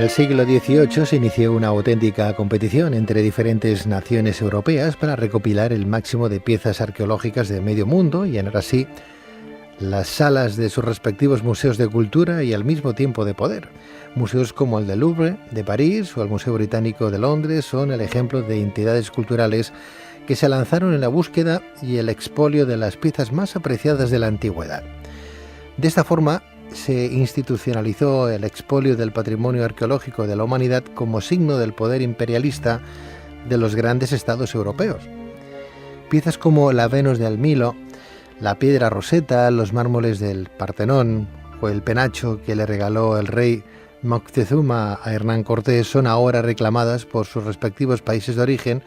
el siglo XVIII se inició una auténtica competición entre diferentes naciones europeas para recopilar el máximo de piezas arqueológicas de medio mundo y llenar así las salas de sus respectivos museos de cultura y al mismo tiempo de poder. Museos como el del Louvre de París o el Museo Británico de Londres son el ejemplo de entidades culturales que se lanzaron en la búsqueda y el expolio de las piezas más apreciadas de la antigüedad. De esta forma, se institucionalizó el expolio del patrimonio arqueológico de la humanidad como signo del poder imperialista de los grandes estados europeos. Piezas como la Venus de Milo, la piedra Rosetta, los mármoles del Partenón o el penacho que le regaló el rey Moctezuma a Hernán Cortés son ahora reclamadas por sus respectivos países de origen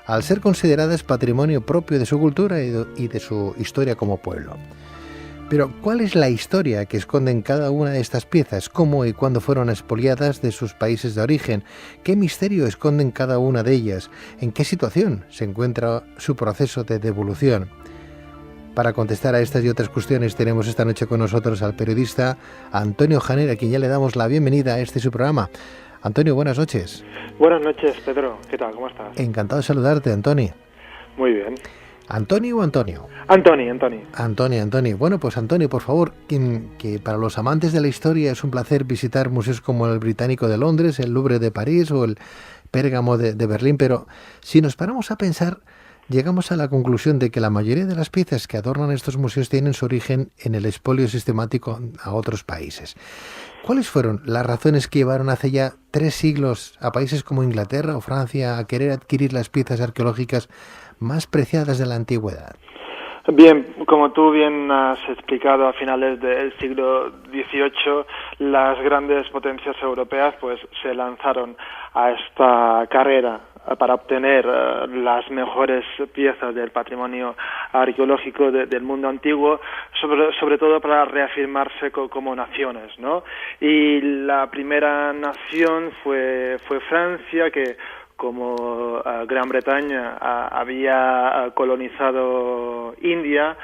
al ser consideradas patrimonio propio de su cultura y de su historia como pueblo. Pero, ¿cuál es la historia que esconden cada una de estas piezas? ¿Cómo y cuándo fueron expoliadas de sus países de origen? ¿Qué misterio esconden cada una de ellas? ¿En qué situación se encuentra su proceso de devolución? Para contestar a estas y otras cuestiones tenemos esta noche con nosotros al periodista Antonio Janer, a quien ya le damos la bienvenida a este su programa. Antonio, buenas noches. Buenas noches, Pedro. ¿Qué tal? ¿Cómo estás? Encantado de saludarte, Antonio. Muy bien. ¿Antonio o Antonio? Antonio. Antonio. Bueno, pues Antonio, por favor, que para los amantes de la historia es un placer visitar museos como el Británico de Londres, el Louvre de París o el Pérgamo de Berlín, pero si nos paramos a pensar, llegamos a la conclusión de que la mayoría de las piezas que adornan estos museos tienen su origen en el expolio sistemático a otros países. ¿Cuáles fueron las razones que llevaron hace ya 3 siglos a países como Inglaterra o Francia a querer adquirir las piezas arqueológicas más preciadas de la antigüedad? Bien, como tú bien has explicado, a finales del siglo XVIII las grandes potencias europeas pues se lanzaron a esta carrera para obtener las mejores piezas del patrimonio arqueológico del mundo antiguo, sobre todo para reafirmarse como naciones, ¿no? Y la primera nación fue Francia, que como Gran Bretaña había colonizado India,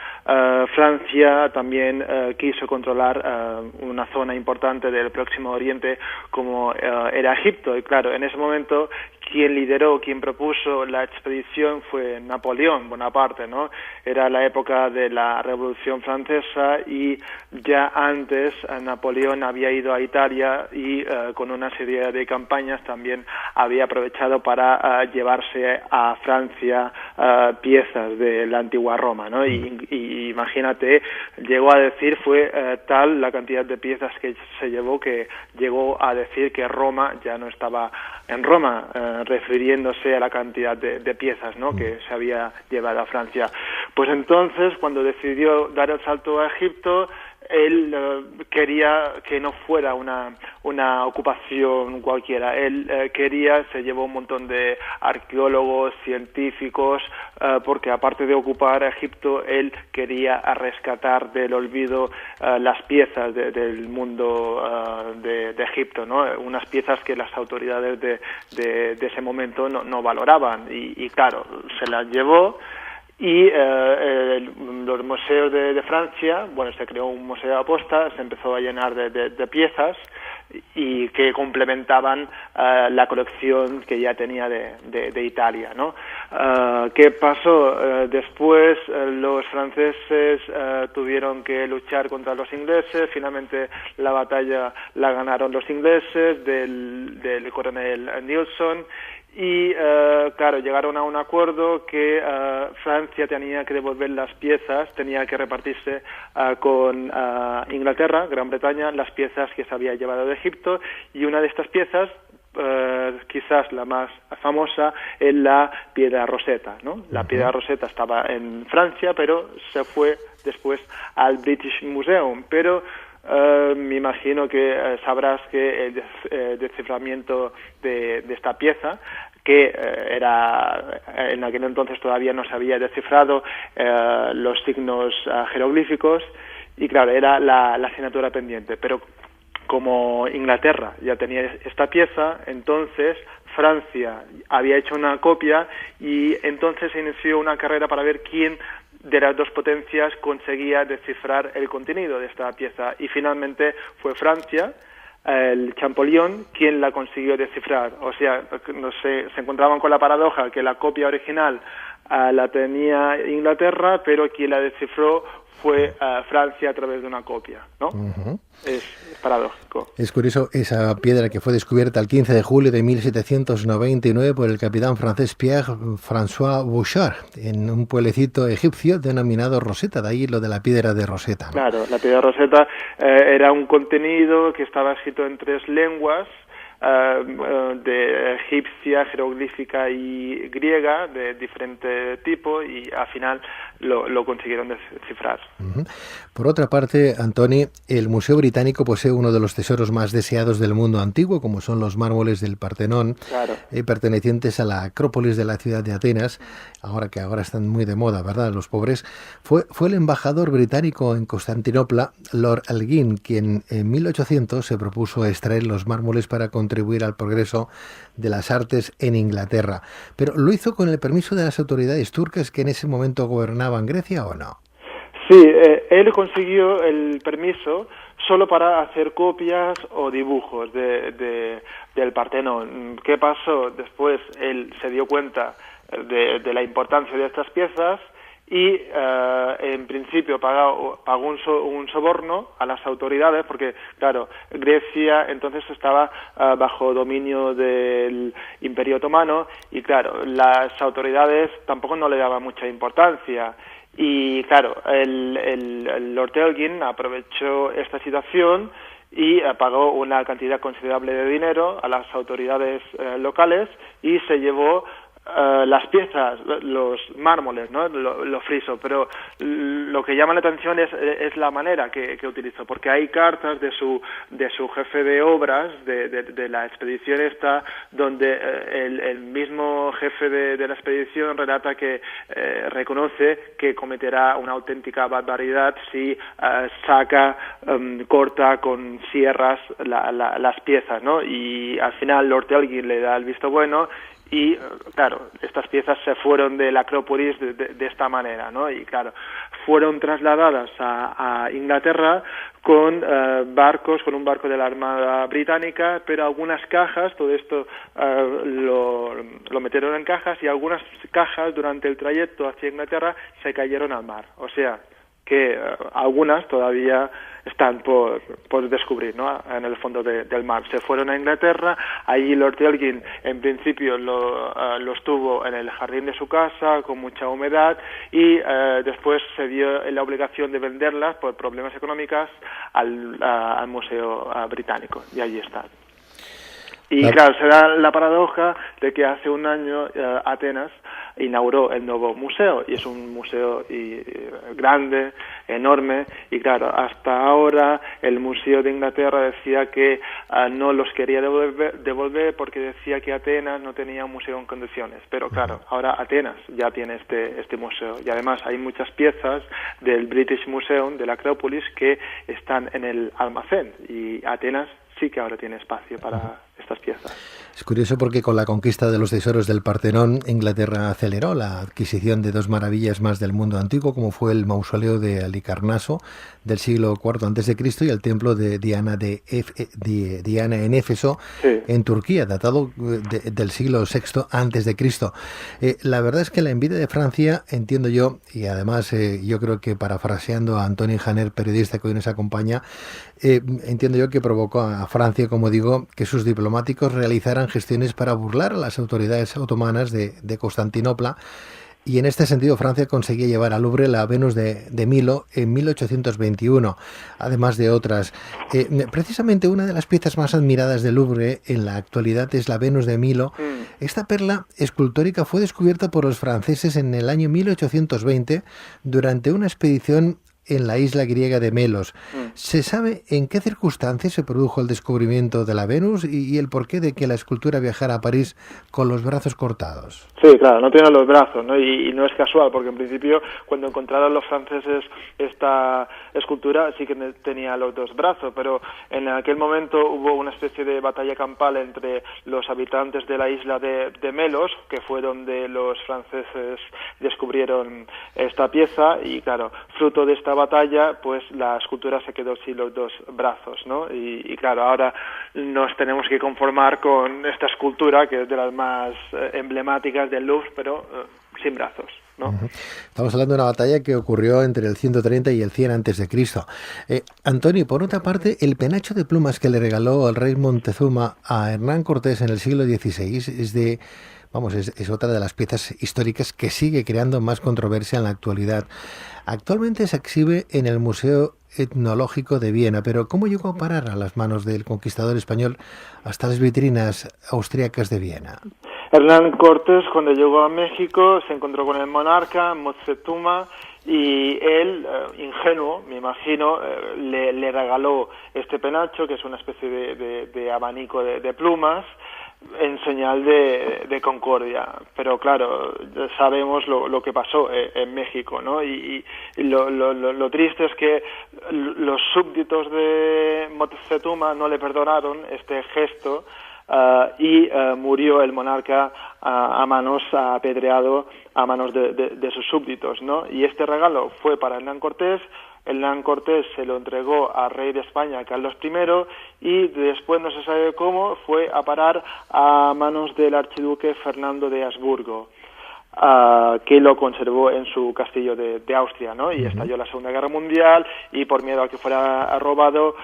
Francia también quiso controlar una zona importante del Próximo Oriente como era Egipto. Y claro, en ese momento quien propuso la expedición fue Napoleón Bonaparte, ¿no? Era la época de la Revolución Francesa y ya antes Napoleón había ido a Italia y con una serie de campañas también había aprovechado para llevarse a Francia piezas de la antigua Roma, ¿no? Y imagínate, llegó a decir, fue tal la cantidad de piezas que se llevó que llegó a decir que Roma ya no estaba en Roma, refiriéndose a la cantidad de piezas, ¿no?, que se había llevado a Francia. Pues entonces, cuando decidió dar el salto a Egipto, él quería que no fuera una ocupación cualquiera. Él se llevó un montón de arqueólogos, científicos, porque aparte de ocupar Egipto, él quería rescatar del olvido las piezas del mundo de Egipto, ¿no? Unas piezas que las autoridades de ese momento no valoraban. Y claro, se las llevó. Y los museos de Francia, se creó un museo aposta, se empezó a llenar de piezas y que complementaban la colección que ya tenía de Italia, ¿no? ¿Qué pasó? Después los franceses tuvieron que luchar contra los ingleses, finalmente la batalla la ganaron los ingleses del coronel Nilsson. Y, claro, llegaron a un acuerdo que Francia tenía que devolver las piezas, tenía que repartirse con Inglaterra, Gran Bretaña, las piezas que se había llevado de Egipto, y una de estas piezas, quizás la más famosa, es la piedra Rosetta, ¿no? La piedra Rosetta estaba en Francia, pero se fue después al British Museum, pero me imagino que sabrás que el desciframiento de esta pieza, que era en aquel entonces todavía no se había descifrado los signos jeroglíficos, y claro, era la asignatura pendiente. Pero como Inglaterra ya tenía esta pieza, entonces Francia había hecho una copia, y entonces se inició una carrera para ver quién de las dos potencias conseguía descifrar el contenido de esta pieza, y finalmente fue Francia, el Champollion quien la consiguió descifrar. O sea, se encontraban con la paradoja que la copia original la tenía Inglaterra, pero quien la descifró fue Francia a través de una copia, ¿no? Uh-huh. Es paradójico. Es curioso esa piedra que fue descubierta el 15 de julio de 1799 por el capitán francés Pierre-François Bouchard en un pueblecito egipcio denominado Rosetta, de ahí lo de la piedra de Rosetta, ¿no? Claro, la piedra de Rosetta era un contenido que estaba escrito en 3 lenguas, de egipcia, jeroglífica y griega, de diferente tipo, y al final lo consiguieron descifrar. Uh-huh. Por otra parte, Antoni, el Museo Británico posee uno de los tesoros más deseados del mundo antiguo, como son los mármoles del Partenón, claro, pertenecientes a la Acrópolis de la ciudad de Atenas, ahora están muy de moda, ¿verdad?, los pobres. Fue el embajador británico en Constantinopla, Lord Elgin, quien en 1800 se propuso extraer los mármoles para contribuir al progreso de las artes en Inglaterra. Pero ¿lo hizo con el permiso de las autoridades turcas que en ese momento gobernaban Grecia o no? Sí, él consiguió el permiso solo para hacer copias o dibujos del Partenón. ¿Qué pasó? Después él se dio cuenta de la importancia de estas piezas y en principio pagó un soborno a las autoridades, porque claro, Grecia entonces estaba bajo dominio del Imperio Otomano y claro, las autoridades tampoco no le daban mucha importancia. Y claro, el Lord Elgin aprovechó esta situación y pagó una cantidad considerable de dinero a las autoridades locales y se llevó las piezas, los mármoles, ¿no?, lo friso, pero lo que llama la atención es la manera que utilizó, porque hay cartas de su jefe de obras de la expedición esta, donde el mismo jefe de la expedición relata que reconoce que cometerá una auténtica barbaridad si corta con sierras las piezas, ¿no? Y al final Lord Elgin le da el visto bueno. Y, claro, estas piezas se fueron de la Acrópolis de esta manera, ¿no? Y, claro, fueron trasladadas a Inglaterra con un barco de la Armada Británica, pero algunas cajas, todo esto lo metieron en cajas y algunas cajas durante el trayecto hacia Inglaterra se cayeron al mar. O sea, que algunas todavía están por descubrir, ¿no?, en el fondo del mar. Se fueron a Inglaterra, allí Lord Elgin en principio los tuvo en el jardín de su casa con mucha humedad y después se dio la obligación de venderlas por problemas económicos al Museo Británico y allí están. Y claro, se da la paradoja de que hace un año Atenas inauguró el nuevo museo, y es un museo grande, enorme, y claro, hasta ahora el Museo de Inglaterra decía que no los quería devolver porque decía que Atenas no tenía un museo en condiciones, pero claro, ahora Atenas ya tiene este museo, y además hay muchas piezas del British Museum, de la Acrópolis, que están en el almacén, y Atenas sí que ahora tiene espacio para estas piezas. Es curioso porque con la conquista de los tesoros del Partenón, Inglaterra aceleró la adquisición de 2 maravillas más del mundo antiguo, como fue el mausoleo de Halicarnaso del siglo IV a.C. y el templo de Diana en Éfeso, sí, en Turquía, datado del siglo VI a.C. La verdad es que la envidia de Francia, entiendo yo, y además yo creo que parafraseando a Antoni Janer, periodista que hoy nos acompaña, entiendo yo que provocó a Francia, como digo, que sus diplomáticos realizaran gestiones para burlar a las autoridades otomanas de Constantinopla, y en este sentido Francia conseguía llevar al Louvre la Venus de Milo en 1821, además de otras. Precisamente una de las piezas más admiradas del Louvre en la actualidad es la Venus de Milo. Esta perla escultórica fue descubierta por los franceses en el año 1820 durante una expedición en la isla griega de Melos. ¿Se sabe en qué circunstancias se produjo el descubrimiento de la Venus y el porqué de que la escultura viajara a París con los brazos cortados? Sí, claro, no tiene los brazos, ¿no? Y no es casual, porque en principio cuando encontraron los franceses esta escultura sí que tenía los 2 brazos, pero en aquel momento hubo una especie de batalla campal entre los habitantes de la isla de Melos, que fue donde los franceses descubrieron esta pieza, y claro, fruto de esta batalla, pues la escultura se quedó sin los dos brazos, ¿no? Y claro, ahora nos tenemos que conformar con esta escultura, que es de las más emblemáticas del Louvre, pero sin brazos, ¿no? Estamos hablando de una batalla que ocurrió entre el 130 y el 100 antes de Cristo. Antonio, por otra parte, el penacho de plumas que le regaló el rey Montezuma a Hernán Cortés en el siglo XVI es otra de las piezas históricas que sigue creando más controversia en la actualidad. Actualmente se exhibe en el Museo Etnológico de Viena, pero ¿cómo llegó a parar a las manos del conquistador español hasta las vitrinas austríacas de Viena? Hernán Cortés, cuando llegó a México, se encontró con el monarca Moctezuma y él, ingenuo, me imagino, le regaló este penacho, que es una especie de abanico de plumas, en señal de concordia. Pero claro, sabemos lo que pasó en México, ¿no? Y lo triste es que los súbditos de Moctezuma no le perdonaron este gesto, y murió el monarca apedreado a manos de sus súbditos, ¿no? Y este regalo fue para Hernán Cortés. Hernán Cortés se lo entregó al rey de España, Carlos I, y después, no se sabe cómo, fue a parar a manos del archiduque Fernando de Habsburgo, que lo conservó en su castillo de Austria, ¿no? Y estalló la Segunda Guerra Mundial y por miedo a que fuera robado,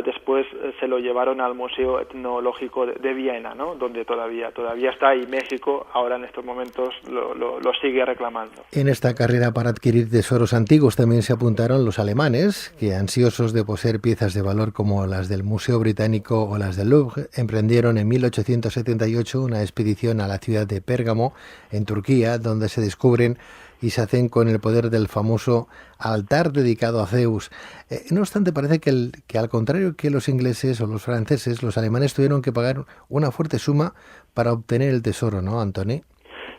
después se lo llevaron al Museo Etnológico de Viena, ¿no? Donde todavía está, y México ahora en estos momentos lo sigue reclamando. En esta carrera para adquirir tesoros antiguos también se apuntaron los alemanes, que ansiosos de poseer piezas de valor como las del Museo Británico o las del Louvre, emprendieron en 1878 una expedición a la ciudad de Pérgamo, en Turquía, donde se descubren y se hacen con el poder del famoso altar dedicado a Zeus. No obstante, parece que al contrario que los ingleses o los franceses, los alemanes tuvieron que pagar una fuerte suma para obtener el tesoro, ¿no, Antoni?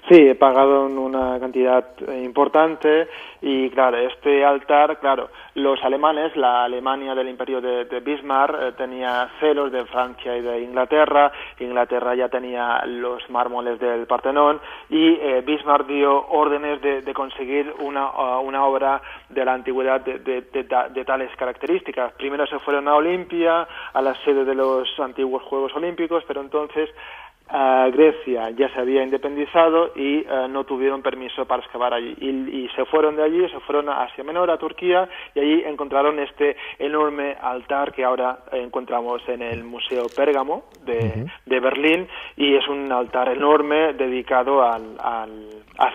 Sí, he pagado una cantidad importante y claro, este altar, los alemanes, la Alemania del Imperio de Bismarck tenía celos de Francia y de Inglaterra. Inglaterra ya tenía los mármoles del Partenón y Bismarck dio órdenes de conseguir una obra de la antigüedad de tales características. Primero se fueron a Olimpia, a la sede de los antiguos Juegos Olímpicos, pero entonces Grecia ya se había independizado y no tuvieron permiso para excavar allí y se fueron de allí, se fueron a Asia Menor, a Turquía, y allí encontraron este enorme altar que ahora encontramos en el Museo Pérgamo de Berlín, y es un altar enorme dedicado a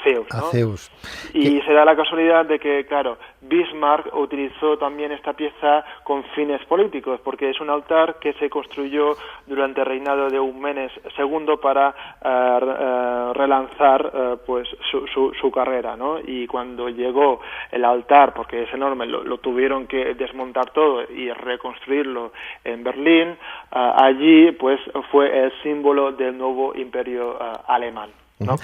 Zeus, ¿no? A Zeus. Y se da la casualidad de que, claro, Bismarck utilizó también esta pieza con fines políticos, porque es un altar que se construyó durante el reinado de Eumenes II para relanzar pues su carrera, ¿no? Y cuando llegó el altar, porque es enorme, lo tuvieron que desmontar todo y reconstruirlo en Berlín, allí pues fue el símbolo del nuevo imperio alemán, ¿no?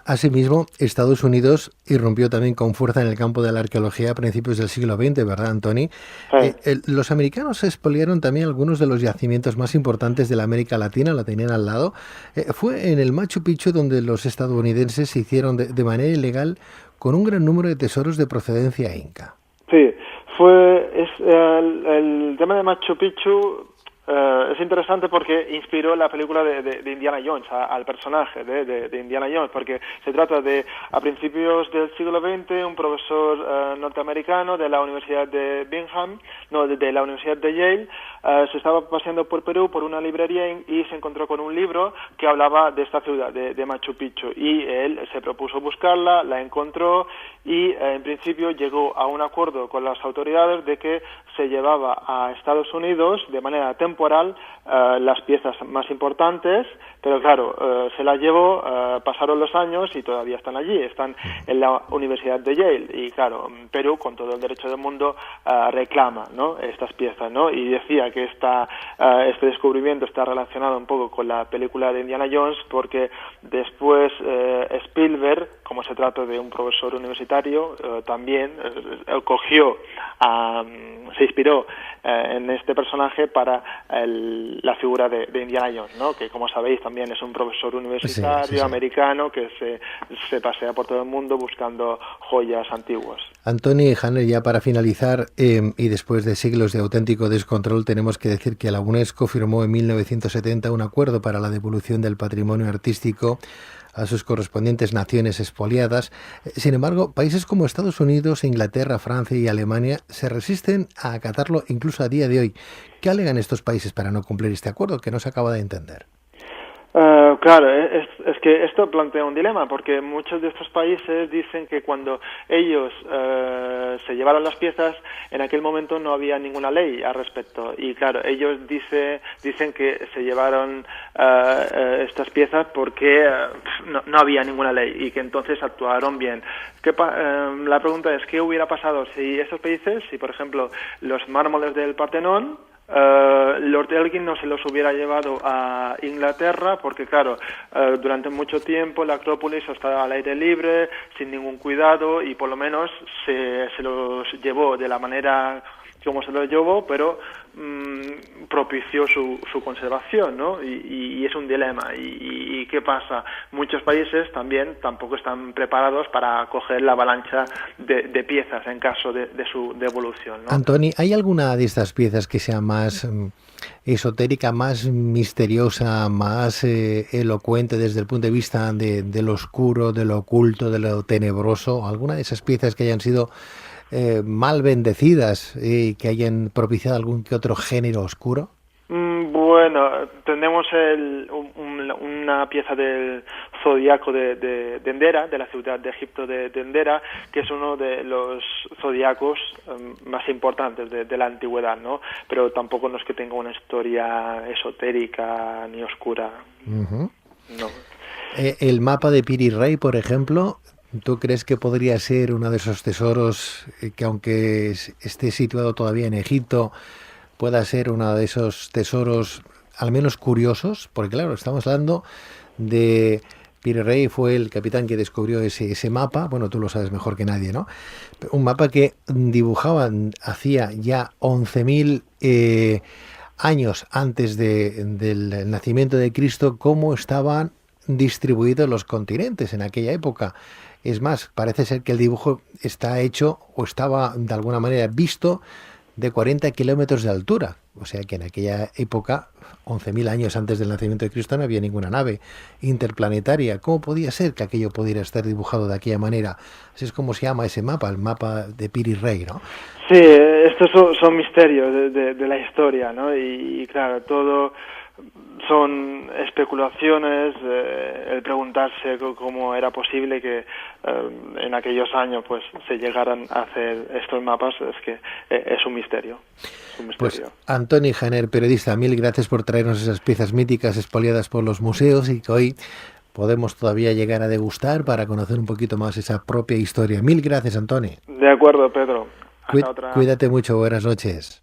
Asimismo, Estados Unidos irrumpió también con fuerza en el campo de la arqueología a principios del siglo XX, ¿verdad, Antoni? Sí. Los americanos expoliaron también algunos de los yacimientos más importantes de la América Latina, la tenían al lado. Fue en el Machu Picchu donde los estadounidenses se hicieron de manera ilegal con un gran número de tesoros de procedencia inca. Sí, el tema de Machu Picchu. Es interesante porque inspiró la película de Indiana Jones, al personaje de Indiana Jones, porque se trata de, a principios del siglo XX, un profesor norteamericano de la Universidad de de la Universidad de Yale, se estaba paseando por Perú por una librería y se encontró con un libro que hablaba de esta ciudad, de Machu Picchu, y él se propuso buscarla, la encontró y en principio llegó a un acuerdo con las autoridades de que se llevaba a Estados Unidos de manera temporal las piezas más importantes, pero claro, se las llevó, pasaron los años y todavía están allí, están en la Universidad de Yale, y claro, Perú, con todo el derecho del mundo, reclama, ¿no?, estas piezas, ¿no? Y decía que este descubrimiento está relacionado un poco con la película de Indiana Jones, porque después Spielberg, como se trata de un profesor universitario, también se inspiró en este personaje para la figura de Indiana Jones, ¿no? Que, como sabéis, también es un profesor universitario americano que se pasea por todo el mundo buscando joyas antiguas. Antoni Janer, ya para finalizar, y después de siglos de auténtico descontrol, tenemos que decir que la UNESCO firmó en 1970 un acuerdo para la devolución del patrimonio artístico a sus correspondientes naciones expoliadas. Sin embargo, países como Estados Unidos, Inglaterra, Francia y Alemania se resisten a acatarlo incluso a día de hoy. ¿Qué alegan estos países para no cumplir este acuerdo que no se acaba de entender? Claro, es que esto plantea un dilema, porque muchos de estos países dicen que cuando ellos se llevaron las piezas, en aquel momento no había ninguna ley al respecto. Y claro, ellos dicen que se llevaron estas piezas porque no había ninguna ley y que entonces actuaron bien. La pregunta es, ¿qué hubiera pasado si estos países, si por ejemplo los mármoles del Partenón, Lord Elgin no se los hubiera llevado a Inglaterra porque, claro, durante mucho tiempo la Acrópolis estaba al aire libre, sin ningún cuidado, y por lo menos se los llevó de la manera como se los llevó, pero propició su conservación, ¿no? Y es un dilema. ¿Y qué pasa? Muchos países también tampoco están preparados para acoger la avalancha de piezas en caso de su devolución, ¿no? Antoni, ¿hay alguna de estas piezas que sea más esotérica, más misteriosa, más elocuente desde el punto de vista de lo oscuro, de lo oculto, de lo tenebroso? ¿Alguna de esas piezas que hayan sido mal bendecidas y que hayan propiciado algún que otro género oscuro? Bueno, tenemos una pieza del zodiaco de Dendera, de la ciudad de Egipto de Dendera, que es uno de los zodiacos más importantes de la antigüedad, ¿no? Pero tampoco no es que tenga una historia esotérica ni oscura. Uh-huh. No. El mapa de Piri Rei, por ejemplo, ¿tú crees que podría ser uno de esos tesoros que, aunque esté situado todavía en Egipto, pueda ser uno de esos tesoros al menos curiosos? Porque claro, estamos hablando de Piri Rei, fue el capitán que descubrió ese mapa. Bueno, tú lo sabes mejor que nadie, ¿no? Un mapa que dibujaban hacía ya 11.000 años antes del nacimiento de Cristo, cómo estaban distribuidos los continentes en aquella época. Es más, parece ser que el dibujo está hecho o estaba de alguna manera visto de 40 kilómetros de altura. O sea que en aquella época, 11.000 años antes del nacimiento de Cristo, no había ninguna nave interplanetaria. ¿Cómo podía ser que aquello pudiera estar dibujado de aquella manera? Así es como se llama ese mapa, el mapa de Piri Rei, ¿no? Sí, estos son misterios de la historia, ¿no? Y claro, todo son especulaciones, el preguntarse cómo era posible que en aquellos años pues se llegaran a hacer estos mapas, es que es un misterio. Pues Antoni Janer, periodista, mil gracias por traernos esas piezas míticas expoliadas por los museos y que hoy podemos todavía llegar a degustar para conocer un poquito más esa propia historia. Mil gracias, Antoni. De acuerdo, Pedro. Hasta otra. Cuídate mucho, buenas noches.